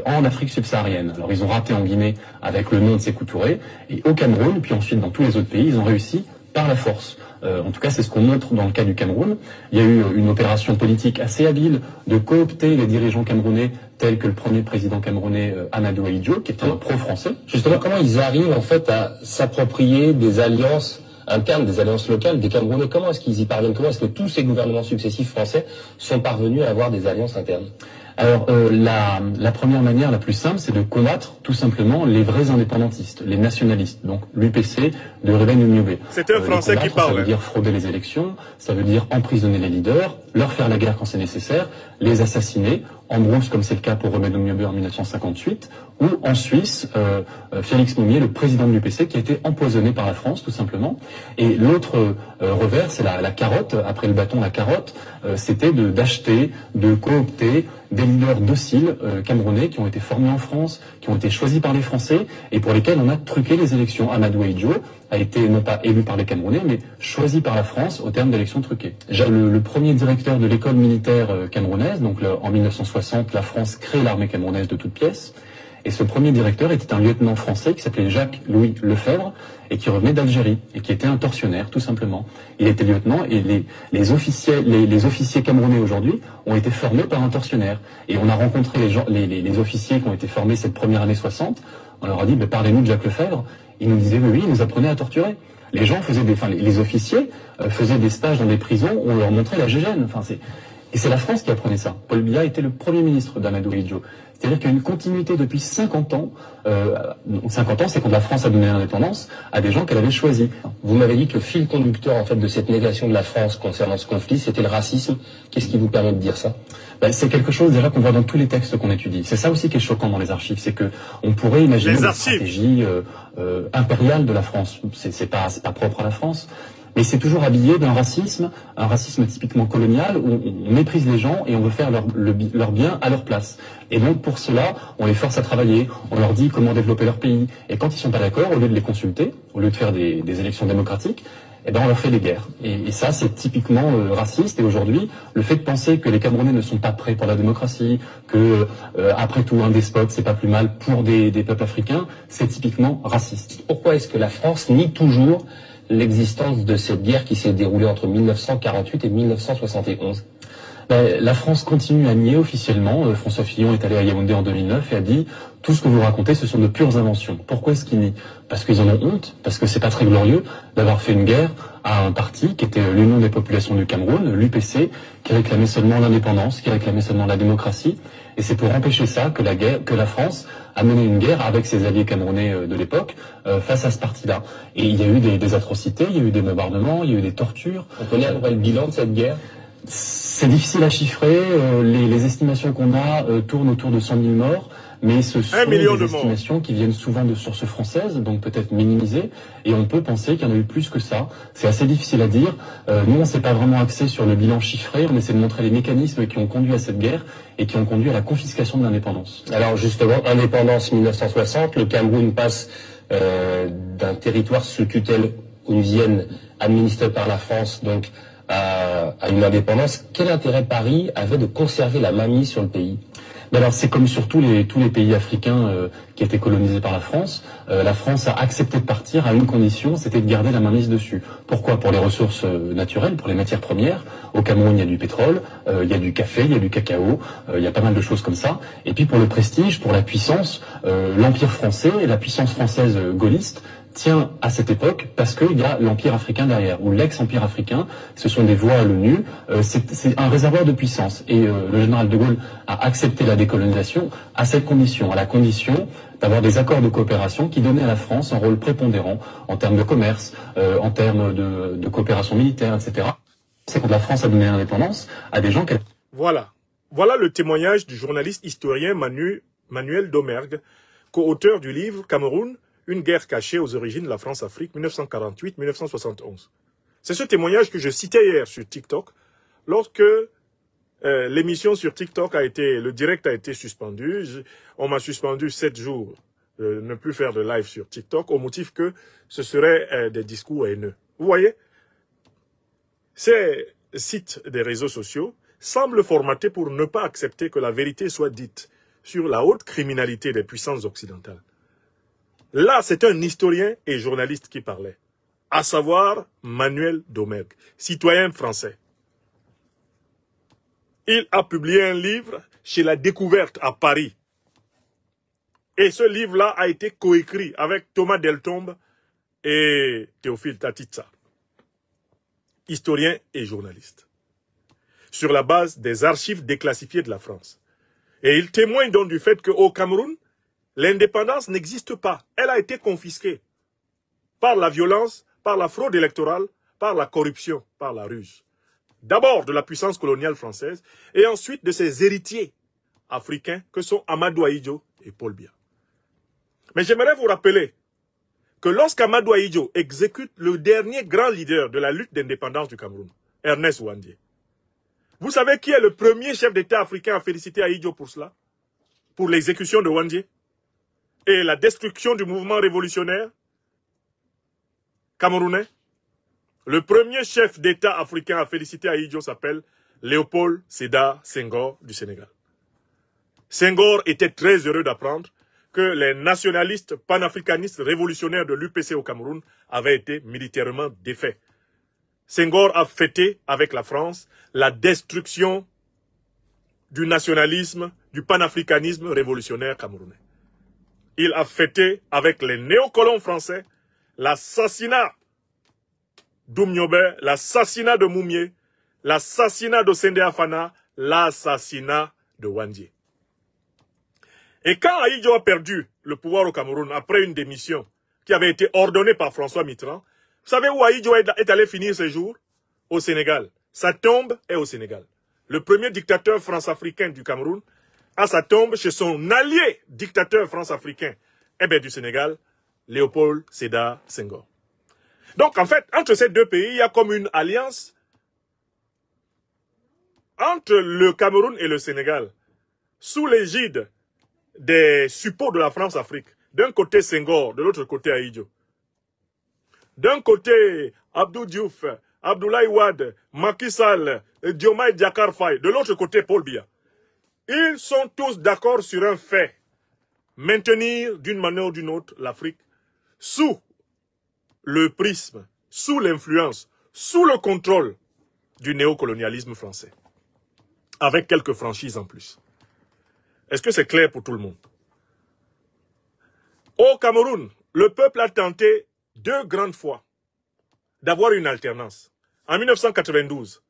en Afrique subsaharienne. Alors ils ont raté en Guinée avec le nom de Sékou Touré. Et au Cameroun, puis ensuite dans tous les autres pays, ils ont réussi par la force. En tout cas, c'est ce qu'on montre dans le cas du Cameroun. Il y a eu une opération politique assez habile de coopter les dirigeants camerounais tels que le premier président camerounais Amadou Ahidjo, qui était un pro-français. Justement, comment ils arrivent en fait à s'approprier des alliances internes, des alliances locales des Camerounais? Comment est-ce qu'ils y parviennent? Comment est-ce que tous ces gouvernements successifs français sont parvenus à avoir des alliances internes? Alors, la première manière, la plus simple, c'est de combattre tout simplement les vrais indépendantistes, les nationalistes, donc l'UPC de Ruben Umniobé. C'est un Français qui parle. Ça veut dire frauder les élections, ça veut dire emprisonner les leaders, leur faire la guerre quand c'est nécessaire, les assassiner, en brousse comme c'est le cas pour Ruben Umniobé en 1958, ou en Suisse, Félix Moumié, le président de l'UPC, qui a été empoisonné par la France, tout simplement. Et l'autre revers, c'est la carotte, après le bâton, la carotte, c'était d'acheter, de coopter des leaders dociles camerounais qui ont été formés en France, qui ont été choisis par les Français et pour lesquels on a truqué les élections. Amadou Ahidjo a été non pas élu par les Camerounais, mais choisi par la France au terme d'élections truquées. Le premier directeur de l'école militaire camerounaise, donc en 1960, la France crée l'armée camerounaise de toutes pièces. Et ce premier directeur était un lieutenant français qui s'appelait Jacques-Louis Lefebvre et qui revenait d'Algérie et qui était un tortionnaire, tout simplement. Il était lieutenant et les officiers camerounais aujourd'hui ont été formés par un tortionnaire. Et on a rencontré les officiers qui ont été formés cette première année 60. On leur a dit, parlez-nous de Jacques Lefebvre. Ils nous disaient, oui, il nous apprenait à torturer. Les gens les officiers faisaient des stages dans des prisons où on leur montrait la gégène. Et c'est la France qui apprenait ça. Paul Biya était le premier ministre d'Amadou Ahidjo. C'est-à-dire qu'il y a une continuité depuis 50 ans. 50 ans, c'est quand la France a donné l'indépendance à des gens qu'elle avait choisis. Vous m'avez dit que le fil conducteur en fait de cette négation de la France concernant ce conflit, c'était le racisme. Qu'est-ce qui vous permet de dire ça? C'est quelque chose déjà qu'on voit dans tous les textes qu'on étudie. C'est ça aussi qui est choquant dans les archives, c'est que on pourrait imaginer une stratégie impériale de la France. C'est pas propre à la France. Mais c'est toujours habillé d'un racisme, un racisme typiquement colonial, où on méprise les gens et on veut faire leur bien à leur place. Et donc pour cela, on les force à travailler, on leur dit comment développer leur pays. Et quand ils sont pas d'accord, au lieu de les consulter, au lieu de faire des élections démocratiques, on leur fait des guerres. Et ça, c'est typiquement raciste. Et aujourd'hui, le fait de penser que les Camerounais ne sont pas prêts pour la démocratie, que après tout, un despote, c'est pas plus mal pour des peuples africains, c'est typiquement raciste. Pourquoi est-ce que la France nie toujours l'existence de cette guerre qui s'est déroulée entre 1948 et 1971? La France continue à nier officiellement. François Fillon est allé à Yaoundé en 2009 et a dit tout ce que vous racontez, ce sont de pures inventions. Pourquoi est-ce qu'ils nient? Parce qu'ils en ont honte, parce que c'est pas très glorieux d'avoir fait une guerre à un parti qui était l'Union des populations du Cameroun, l'UPC, qui réclamait seulement l'indépendance, qui réclamait seulement la démocratie. Et c'est pour empêcher ça que la France a mené une guerre avec ses alliés camerounais de l'époque face à ce parti-là. Et il y a eu des atrocités, il y a eu des bombardements, il y a eu des tortures. On connaît à peu près le bilan de cette guerre? C'est difficile à chiffrer. Les estimations qu'on a tournent autour de 100 000 morts. Mais ce sont des estimations qui viennent souvent de sources françaises, donc peut-être minimisées, et on peut penser qu'il y en a eu plus que ça. C'est assez difficile à dire. Nous, on ne s'est pas vraiment axé sur le bilan chiffré, on essaie de montrer les mécanismes qui ont conduit à cette guerre et qui ont conduit à la confiscation de l'indépendance. Alors justement, indépendance 1960, le Cameroun passe d'un territoire sous tutelle onusienne administré par la France, donc à une indépendance. Quel intérêt Paris avait de conserver la mainmise sur le pays? Alors c'est comme sur tous les pays africains qui étaient colonisés par la France. La France a accepté de partir à une condition, c'était de garder la mainmise dessus. Pourquoi? Pour les ressources naturelles, pour les matières premières. Au Cameroun, il y a du pétrole, il y a du café, il y a du cacao, il y a pas mal de choses comme ça. Et puis pour le prestige, pour la puissance, l'Empire français et la puissance française gaulliste tient à cette époque parce qu'il y a l'Empire africain derrière, ou l'ex-Empire africain, ce sont des voies à l'ONU, c'est un réservoir de puissance. Et le général de Gaulle a accepté la décolonisation à cette condition, à la condition d'avoir des accords de coopération qui donnaient à la France un rôle prépondérant en termes de commerce, en termes de coopération militaire, etc. C'est quand la France a donné l'indépendance à des gens qu'elle... Voilà. Voilà le témoignage du journaliste historien Manuel Domergue, co-auteur du livre Cameroun, une guerre cachée aux origines de la France-Afrique, 1948-1971. C'est ce témoignage que je citais hier sur TikTok, lorsque l'émission sur TikTok le direct a été suspendu. On m'a suspendu 7 jours de ne plus faire de live sur TikTok, au motif que ce serait des discours haineux. Vous voyez, ces sites des réseaux sociaux semblent formatés pour ne pas accepter que la vérité soit dite sur la haute criminalité des puissances occidentales. Là, c'est un historien et journaliste qui parlait, à savoir Manuel Domergue, citoyen français. Il a publié un livre chez La Découverte à Paris. Et ce livre-là a été coécrit avec Thomas Deltombe et Théophile Tatitsa, historien et journaliste, sur la base des archives déclassifiées de la France. Et il témoigne donc du fait qu'au Cameroun, l'indépendance n'existe pas. Elle a été confisquée par la violence, par la fraude électorale, par la corruption, par la ruse. D'abord de la puissance coloniale française et ensuite de ses héritiers africains que sont Amadou Ahidjo et Paul Biya. Mais j'aimerais vous rappeler que lorsqu'Amadou Ahidjo exécute le dernier grand leader de la lutte d'indépendance du Cameroun, Ernest Ouandié, vous savez qui est le premier chef d'État africain à féliciter Ahidjo pour cela? Pour l'exécution de Ouandié et la destruction du mouvement révolutionnaire camerounais. Le premier chef d'État africain à féliciter Ahidjo s'appelle Léopold Sédar Senghor du Sénégal. Senghor était très heureux d'apprendre que les nationalistes panafricanistes révolutionnaires de l'UPC au Cameroun avaient été militairement défaits. Senghor a fêté avec la France la destruction du nationalisme, du panafricanisme révolutionnaire camerounais. Il a fêté avec les néocolons français l'assassinat d'Oumniobé, l'assassinat de Moumié, l'assassinat de Sendé Afana, l'assassinat de Ouandié. Et quand Ahidjo a perdu le pouvoir au Cameroun après une démission qui avait été ordonnée par François Mitterrand, vous savez où Ahidjo est allé finir ses jours? Au Sénégal. Sa tombe est au Sénégal. Le premier dictateur france-africain du Cameroun a sa tombe chez son allié dictateur france-africain du Sénégal, Léopold Sédar Senghor. Donc en fait, entre ces deux pays, il y a comme une alliance entre le Cameroun et le Sénégal, sous l'égide des suppôts de la France-Afrique. D'un côté Senghor, de l'autre côté Ahidjo. D'un côté Abdou Diouf, Abdoulaye Wade, Macky Sall, Diomaye Diakhar Faye, de l'autre côté Paul Biya. Ils sont tous d'accord sur un fait. Maintenir d'une manière ou d'une autre l'Afrique sous le prisme, sous l'influence, sous le contrôle du néocolonialisme français. Avec quelques franchises en plus. Est-ce que c'est clair pour tout le monde? Au Cameroun, le peuple a tenté 2 grandes fois d'avoir une alternance. En 1992,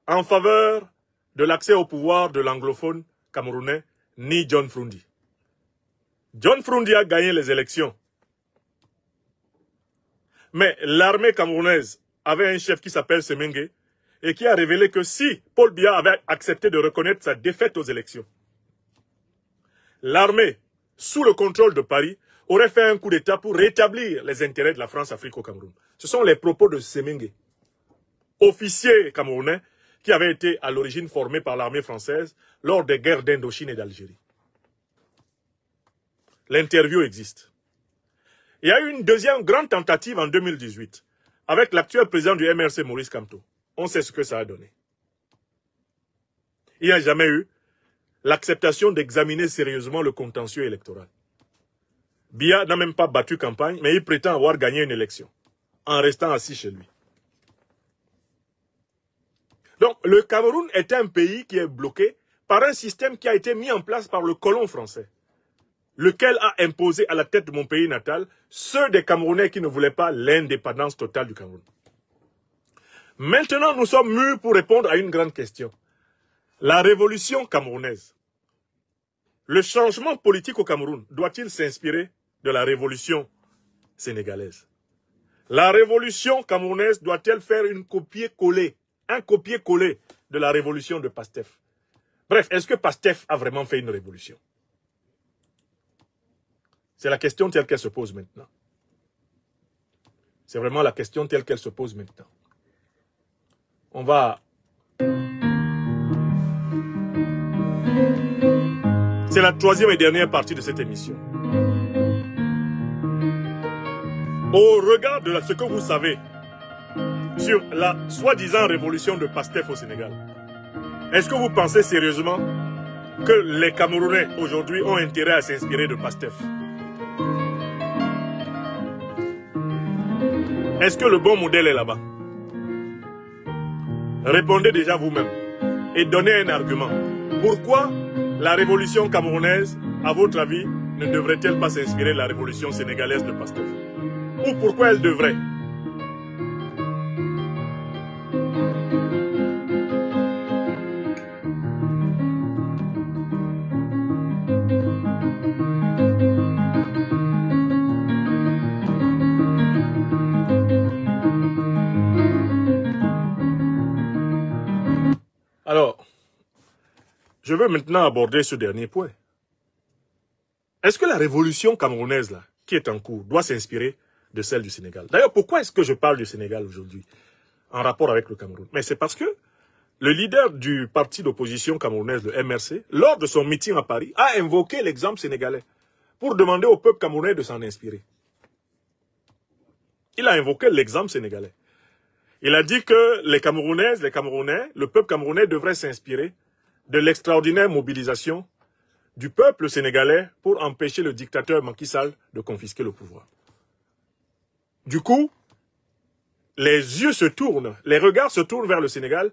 en faveur de l'accès au pouvoir de l'anglophone camerounais, ni John Frundi. John Frundi a gagné les élections. Mais l'armée camerounaise avait un chef qui s'appelle Semengue et qui a révélé que si Paul Biya avait accepté de reconnaître sa défaite aux élections, l'armée, sous le contrôle de Paris, aurait fait un coup d'État pour rétablir les intérêts de la France-Afrique au Cameroun. Ce sont les propos de Semengue, officier camerounais qui avait été à l'origine formé par l'armée française lors des guerres d'Indochine et d'Algérie. L'interview existe. Il y a eu une deuxième grande tentative en 2018 avec l'actuel président du MRC, Maurice Kamto. On sait ce que ça a donné. Il n'y a jamais eu l'acceptation d'examiner sérieusement le contentieux électoral. Biya n'a même pas battu campagne, mais il prétend avoir gagné une élection en restant assis chez lui. Donc, le Cameroun est un pays qui est bloqué par un système qui a été mis en place par le colon français, lequel a imposé à la tête de mon pays natal ceux des Camerounais qui ne voulaient pas l'indépendance totale du Cameroun. Maintenant, nous sommes mûrs pour répondre à une grande question. La révolution camerounaise, le changement politique au Cameroun, doit-il s'inspirer de la révolution sénégalaise? La révolution camerounaise doit-elle faire un copier-coller de la révolution de Pastef? Bref, est-ce que Pastef a vraiment fait une révolution? C'est la question telle qu'elle se pose maintenant. C'est vraiment la question telle qu'elle se pose maintenant. On va... C'est la 3e et dernière partie de cette émission. Au regard de ce que vous savez sur la soi-disant révolution de Pastef au Sénégal, est-ce que vous pensez sérieusement que les Camerounais aujourd'hui ont intérêt à s'inspirer de Pastef? Est-ce que le bon modèle est là-bas? Répondez déjà vous-même et donnez un argument. Pourquoi la révolution camerounaise, à votre avis, ne devrait-elle pas s'inspirer de la révolution sénégalaise de Pastef? Ou pourquoi elle devrait? Alors, je veux maintenant aborder ce dernier point. Est-ce que la révolution camerounaise, là, qui est en cours, doit s'inspirer de celle du Sénégal? D'ailleurs, pourquoi est-ce que je parle du Sénégal aujourd'hui, en rapport avec le Cameroun? Mais c'est parce que le leader du parti d'opposition camerounaise, le MRC, lors de son meeting à Paris, a invoqué l'exemple sénégalais pour demander au peuple camerounais de s'en inspirer. Il a invoqué l'exemple sénégalais. Il a dit que les Camerounaises, les Camerounais, le peuple camerounais devrait s'inspirer de l'extraordinaire mobilisation du peuple sénégalais pour empêcher le dictateur Macky Sall de confisquer le pouvoir. Du coup, les yeux se tournent, les regards se tournent vers le Sénégal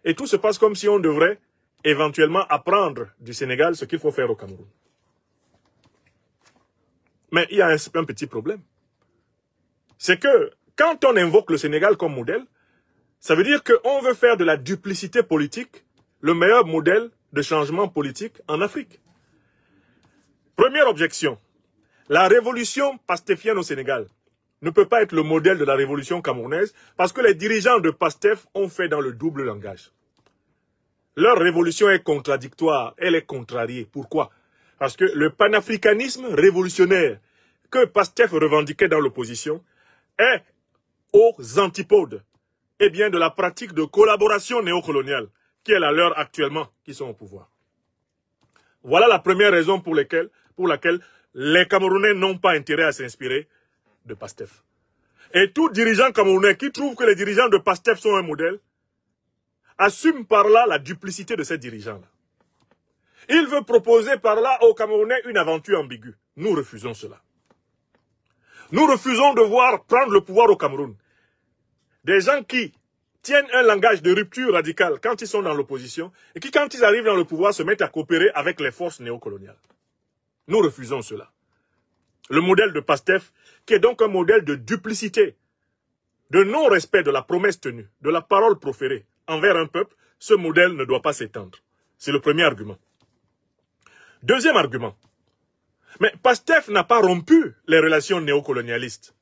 et tout se passe comme si on devrait éventuellement apprendre du Sénégal ce qu'il faut faire au Cameroun. Mais il y a un petit problème. C'est que quand on invoque le Sénégal comme modèle, ça veut dire qu'on veut faire de la duplicité politique le meilleur modèle de changement politique en Afrique. Première objection, la révolution pastéfienne au Sénégal ne peut pas être le modèle de la révolution camerounaise parce que les dirigeants de Pastef ont fait dans le double langage. Leur révolution est contradictoire, elle est contrariée. Pourquoi? Parce que le panafricanisme révolutionnaire que Pastef revendiquait dans l'opposition est aux antipodes de la pratique de collaboration néocoloniale qui est la leur actuellement, qui sont au pouvoir. Voilà la première raison pour laquelle les Camerounais n'ont pas intérêt à s'inspirer de Pastef. Et tout dirigeant camerounais qui trouve que les dirigeants de Pastef sont un modèle, assume par là la duplicité de ces dirigeants-là. Il veut proposer par là aux Camerounais une aventure ambiguë. Nous refusons cela. Nous refusons de voir prendre le pouvoir au Cameroun des gens qui tiennent un langage de rupture radicale quand ils sont dans l'opposition et qui, quand ils arrivent dans le pouvoir, se mettent à coopérer avec les forces néocoloniales. Nous refusons cela. Le modèle de PASTEF, qui est donc un modèle de duplicité, de non-respect de la promesse tenue, de la parole proférée envers un peuple, ce modèle ne doit pas s'étendre. C'est le premier argument. Deuxième argument. Mais PASTEF n'a pas rompu les relations néocolonialistes.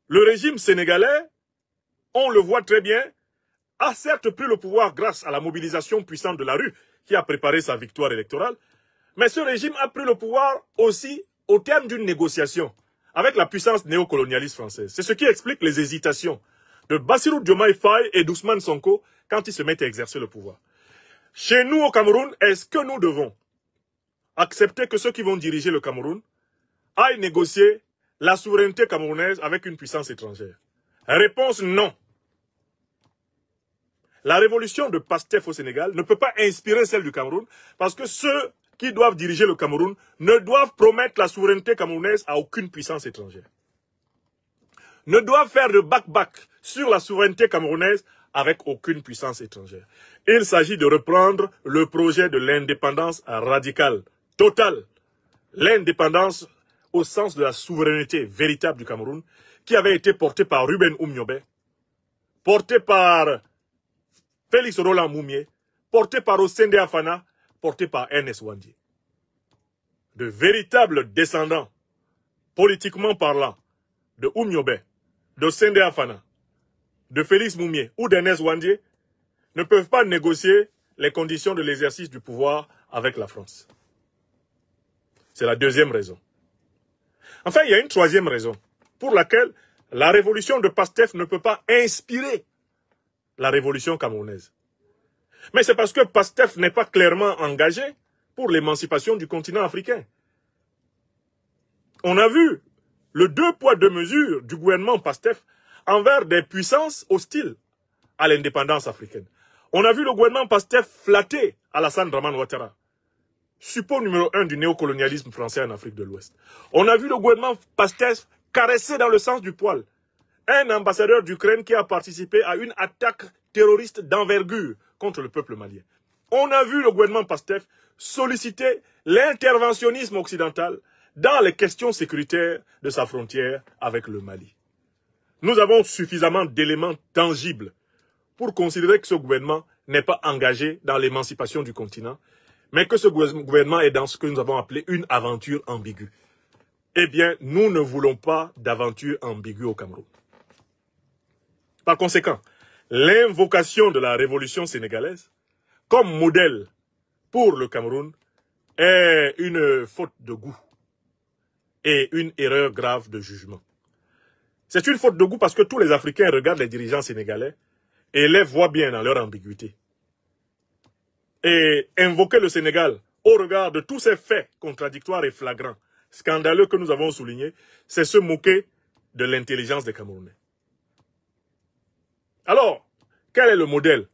Le régime sénégalais, on le voit très bien, a certes pris le pouvoir grâce à la mobilisation puissante de la rue qui a préparé sa victoire électorale, mais ce régime a pris le pouvoir aussi au terme d'une négociation avec la puissance néocolonialiste française. C'est ce qui explique les hésitations de Bassirou Diomaye Faye et d'Ousmane Sonko quand ils se mettent à exercer le pouvoir. Chez nous au Cameroun, est-ce que nous devons accepter que ceux qui vont diriger le Cameroun aillent négocier la souveraineté camerounaise avec une puissance étrangère? Réponse non. La révolution de PASTEF au Sénégal ne peut pas inspirer celle du Cameroun parce que ceux qui doivent diriger le Cameroun ne doivent promettre la souveraineté camerounaise à aucune puissance étrangère. Ne doivent faire de back-back sur la souveraineté camerounaise avec aucune puissance étrangère. Il s'agit de reprendre le projet de l'indépendance radicale, totale. L'indépendance au sens de la souveraineté véritable du Cameroun, qui avait été portée par Ruben Oumniobé, portée par Félix Roland Moumié, portée par Osende Afana, portée par Ernest Ouandie. De véritables descendants, politiquement parlant, de Oumniobé, de Osende Afana, de Félix Moumié ou d'Ernest Ouandie ne peuvent pas négocier les conditions de l'exercice du pouvoir avec la France. C'est la deuxième raison. Enfin, il y a une troisième raison pour laquelle la révolution de PASTEF ne peut pas inspirer la révolution camerounaise. Mais c'est parce que PASTEF n'est pas clairement engagé pour l'émancipation du continent africain. On a vu le 2 poids 2 mesures du gouvernement PASTEF envers des puissances hostiles à l'indépendance africaine. On a vu le gouvernement PASTEF flatter Alassane Dramane Ouattara, suppôt numéro 1 du néocolonialisme français en Afrique de l'Ouest. On a vu le gouvernement PASTEF caresser dans le sens du poil un ambassadeur d'Ukraine qui a participé à une attaque terroriste d'envergure contre le peuple malien. On a vu le gouvernement PASTEF solliciter l'interventionnisme occidental dans les questions sécuritaires de sa frontière avec le Mali. Nous avons suffisamment d'éléments tangibles pour considérer que ce gouvernement n'est pas engagé dans l'émancipation du continent, mais que ce gouvernement est dans ce que nous avons appelé une aventure ambiguë. Eh bien, nous ne voulons pas d'aventure ambiguë au Cameroun. Par conséquent, l'invocation de la révolution sénégalaise comme modèle pour le Cameroun est une faute de goût et une erreur grave de jugement. C'est une faute de goût parce que tous les Africains regardent les dirigeants sénégalais et les voient bien dans leur ambiguïté. Et invoquer le Sénégal au regard de tous ces faits contradictoires et flagrants, scandaleux que nous avons soulignés, c'est se moquer de l'intelligence des Camerounais. Alors, quel est le modèle?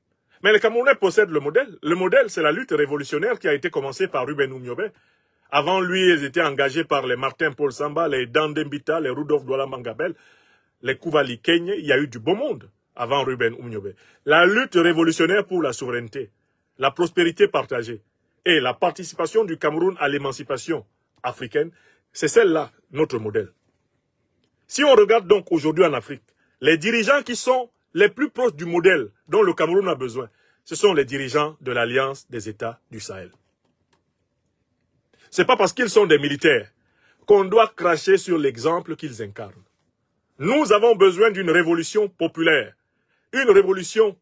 Mais les Camerounais possèdent le modèle. Le modèle, c'est la lutte révolutionnaire qui a été commencée par Ruben Oumniobé. Avant lui, ils étaient engagés par les Martin Paul Samba, les Dandembita, les Rudolf Douala Mangabel, les Kouvali Kenye. Il y a eu du beau monde avant Ruben Oumniobé. La lutte révolutionnaire pour la souveraineté, la prospérité partagée et la participation du Cameroun à l'émancipation africaine, c'est celle-là, notre modèle. Si on regarde donc aujourd'hui en Afrique, les dirigeants qui sont les plus proches du modèle dont le Cameroun a besoin, ce sont les dirigeants de l'Alliance des États du Sahel. Ce n'est pas parce qu'ils sont des militaires qu'on doit cracher sur l'exemple qu'ils incarnent. Nous avons besoin d'une révolution populaire, une révolution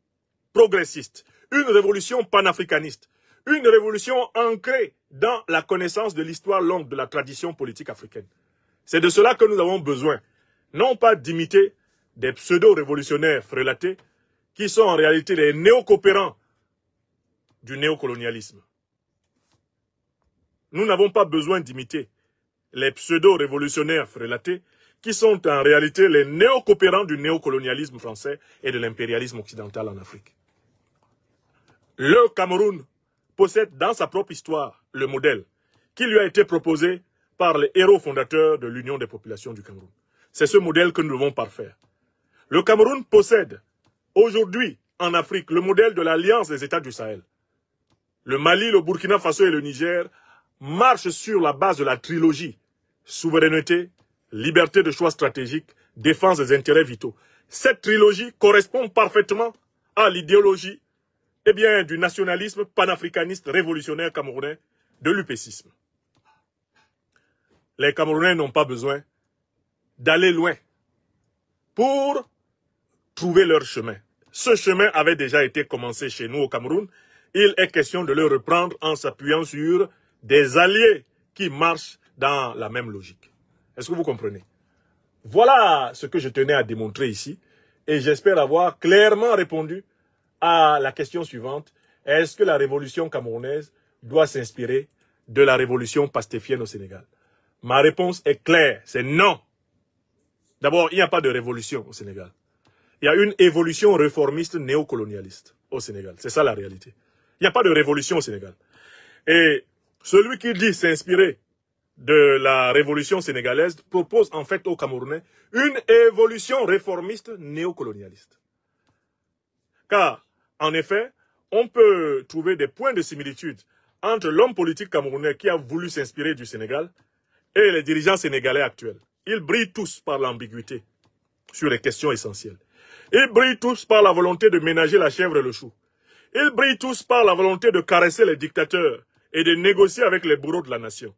progressiste, une révolution panafricaniste, une révolution ancrée dans la connaissance de l'histoire longue de la tradition politique africaine. C'est de cela que nous avons besoin, non pas d'imiter des pseudo-révolutionnaires frélatés qui sont en réalité les néo-coopérants du néocolonialisme. Nous n'avons pas besoin d'imiter les pseudo-révolutionnaires frélatés qui sont en réalité les néo-coopérants du néocolonialisme français et de l'impérialisme occidental en Afrique. Le Cameroun possède dans sa propre histoire le modèle qui lui a été proposé par les héros fondateurs de l'Union des populations du Cameroun. C'est ce modèle que nous devons parfaire. Le Cameroun possède aujourd'hui en Afrique le modèle de l'Alliance des États du Sahel. Le Mali, le Burkina Faso et le Niger marchent sur la base de la trilogie souveraineté, liberté de choix stratégique, défense des intérêts vitaux. Cette trilogie correspond parfaitement à l'idéologie du nationalisme panafricaniste révolutionnaire camerounais, de l'UPCisme. Les Camerounais n'ont pas besoin d'aller loin pour trouver leur chemin. Ce chemin avait déjà été commencé chez nous au Cameroun. Il est question de le reprendre en s'appuyant sur des alliés qui marchent dans la même logique. Est-ce que vous comprenez? Voilà ce que je tenais à démontrer ici et j'espère avoir clairement répondu à la question suivante. Est-ce que la révolution camerounaise doit s'inspirer de la révolution pastéfienne au Sénégal? Ma réponse est claire, c'est non. D'abord, il n'y a pas de révolution au Sénégal. Il y a une évolution réformiste néocolonialiste au Sénégal. C'est ça la réalité. Il n'y a pas de révolution au Sénégal. Et celui qui dit s'inspirer de la révolution sénégalaise propose en fait aux Camerounais une évolution réformiste néocolonialiste. Car, en effet, on peut trouver des points de similitude entre l'homme politique camerounais qui a voulu s'inspirer du Sénégal et les dirigeants sénégalais actuels. Ils brillent tous par l'ambiguïté sur les questions essentielles. Ils brillent tous par la volonté de ménager la chèvre et le chou. Ils brillent tous par la volonté de caresser les dictateurs et de négocier avec les bourreaux de la nation.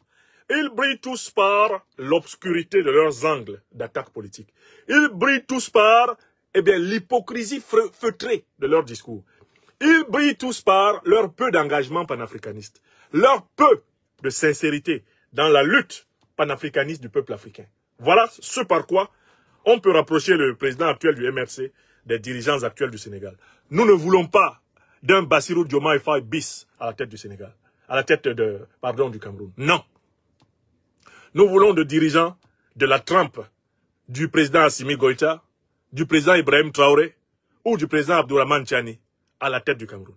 Ils brillent tous par l'obscurité de leurs angles d'attaque politique. Ils brillent tous par l'hypocrisie feutrée de leur discours. Ils brillent tous par leur peu d'engagement panafricaniste, leur peu de sincérité dans la lutte panafricaniste du peuple africain. Voilà ce par quoi on peut rapprocher le président actuel du MRC des dirigeants actuels du Sénégal. Nous ne voulons pas d'un Bassirou Diomaye Faye bis à la tête du Sénégal, à la tête du Cameroun. Non. Nous voulons de dirigeants de la trempe du président Assimi Goïta, du président Ibrahim Traoré ou du président Abdourahmane Tchani à la tête du Cameroun.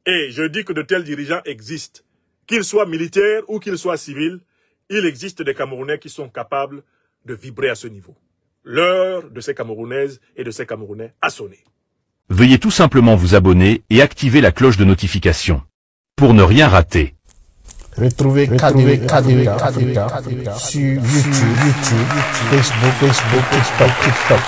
Et je dis que de tels dirigeants existent. Qu'ils soient militaires ou qu'ils soient civils, il existe des Camerounais qui sont capables de vibrer à ce niveau. L'heure de ces Camerounaises et de ces Camerounais a sonné. Veuillez tout simplement vous abonner et activer la cloche de notification pour ne rien rater. Retrouvez KDV Africa sur YouTube, Facebook, TikTok.